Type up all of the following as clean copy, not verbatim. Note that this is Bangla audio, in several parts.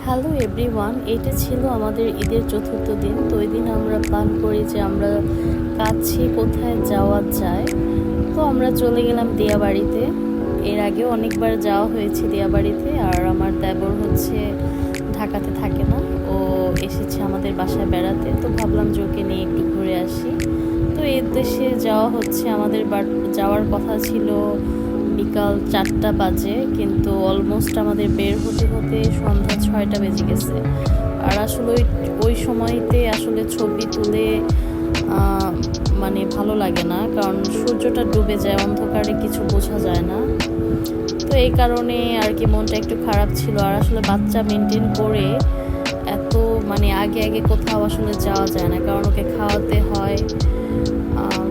হ্যালো এভরিওয়ান, এটা ছিল আমাদের ঈদের চতুর্থ দিন। তো ওই দিন আমরা প্ল্যান করি যে আমরা কাছে কোথায় যাওয়া যায়। তো আমরা চলে গেলাম দিয়াবাড়িতে। এর আগেও অনেকবার যাওয়া হয়েছে দিয়াবাড়িতে। আর আমার দেবর হচ্ছে ঢাকাতে থাকে না, ও এসেছে আমাদের বাসায় বেড়াতে। তো ভাবলাম যে ওকে নিয়ে একটু ঘুরে আসি। তো এর দেশে যাওয়া হচ্ছে আমাদের, যাওয়ার কথা ছিল বিকাল 4টা বাজে, কিন্তু অলমোস্ট আমাদের বের হতে হতে সন্ধ্যা 6টা বেজে গেছে। আর আসলে ওই সময়তে আসলে ছবি তুলে মানে ভালো লাগে না, কারণ সূর্যটা ডুবে যায়, অন্ধকারে কিছু বোঝা যায় না। তো এই কারণে আর কি মনটা একটু খারাপ ছিল। আর আসলে বাচ্চা মেনটেন করে এত মানে আগে আগে কোথাও আসলে যাওয়া যায় না, কারণ ওকে খাওয়াতে হয়,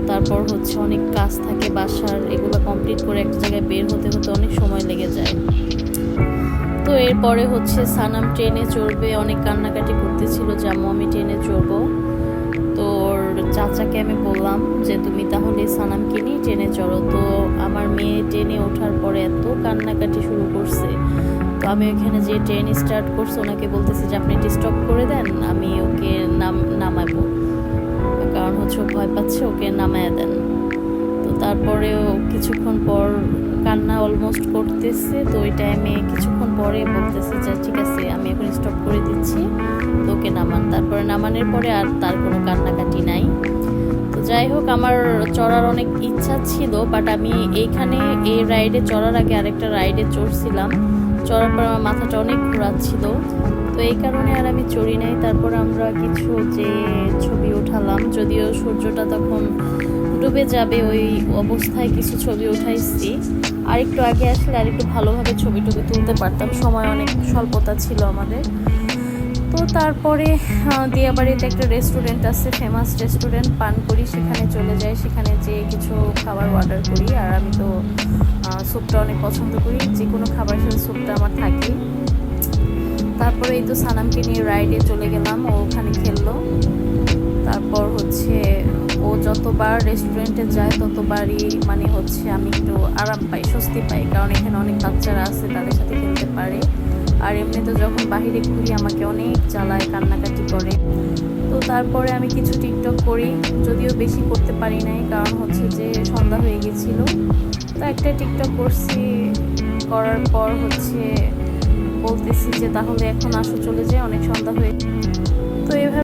তারপর হচ্ছে অনেক কাজ থাকে বাসার, এগুলো কমপ্লিট করে একটা জায়গায় বের হতে হতে অনেক সময় লেগে যায়। তো এরপরে হচ্ছে সানাম ট্রেনে চড়বে, অনেক কান্নাকাটি করতেছিল যে আম্মু আমি ট্রেনে চড়বো। তো ওর চাচাকে আমি বললাম যে তুমি তাহলে সানামকে নিয়ে ট্রেনে চড়ো। তো আমার মেয়ে ট্রেনে ওঠার পরে এত কান্নাকাটি শুরু করছে। তো আমি ওখানে যে ট্রেন স্টার্ট করছে ওনাকে বলতেছি যে আপনি একটু স্টপ করে দেন, আমি ওকে নামাবো, কারণ হচ্ছে ও ভয় পাচ্ছে, ওকে নামায় দেন। তো তারপরেও কিছুক্ষণ পর কান্না অলমোস্ট করতেছে। তো ওই টাইমে কিছুক্ষণ পরে বলতেছে যে ঠিক আছে আমি এখন স্টপ করে দিচ্ছি, তো ওকে নামান। তারপরে নামানোর পরে আর তার কোনো কান্নাকাটি নাই। তো যাই হোক, আমার চড়ার অনেক ইচ্ছা ছিল, বাট আমি এইখানে এই রাইডে চড়ার আগে আরেকটা রাইডে চড়ছিলাম। চড়ার পর আমার মাথাটা অনেক ঘোরাচ্ছিল, তো এই কারণে আর আমি চড়ি নাই। তারপর আমরা কিছু যে ছবি উঠালাম, যদিও সূর্যটা তখন ডুবে যাবে ওই অবস্থায় কিছু ছবি উঠাইছি। আর একটু আগে আসলে আর একটু ভালোভাবে ছবি টবি তুলতে পারতাম, সময় অনেক স্বল্পতা ছিল আমাদের। তো তারপরে দিয়াবাড়িতে একটা রেস্টুরেন্ট আছে, ফেমাস রেস্টুরেন্ট পানপুরি, সেখানে চলে যাই। সেখানে যেয়ে কিছু খাবার অর্ডার করি। আর আমি তো স্যুপটা অনেক পছন্দ করি, যে কোনো খাবারের সাথে স্যুপটা আমার থাকে। তারপরে এই তো সানামকে নিয়ে রাইডে চলে গেলাম, ও ওখানে খেললো। তারপর হচ্ছে ও যতবার রেস্টুরেন্টে যায় ততবারই মানে হচ্ছে আমি একটু আরাম পাই, স্বস্তি পাই, কারণ এখানে অনেক বাচ্চারা আছে, তাদের সাথে খেলতে পারে। আর এমনি তো যখন বাহিরে ঘুরি আমাকে অনেক জ্বালায়, কান্নাকাটি করে। তো তারপরে আমি কিছু টিকটক করি, যদিও বেশি করতে পারি নাই, কারণ হচ্ছে যে সন্ধ্যা হয়ে গেছিলো। তো একটা টিকটক করছি, করার পর হচ্ছে বলতেছি যে তাহলে এখন আসো চলে যায়, অনেক সন্ধ্যা হয়ে। তো এভাবে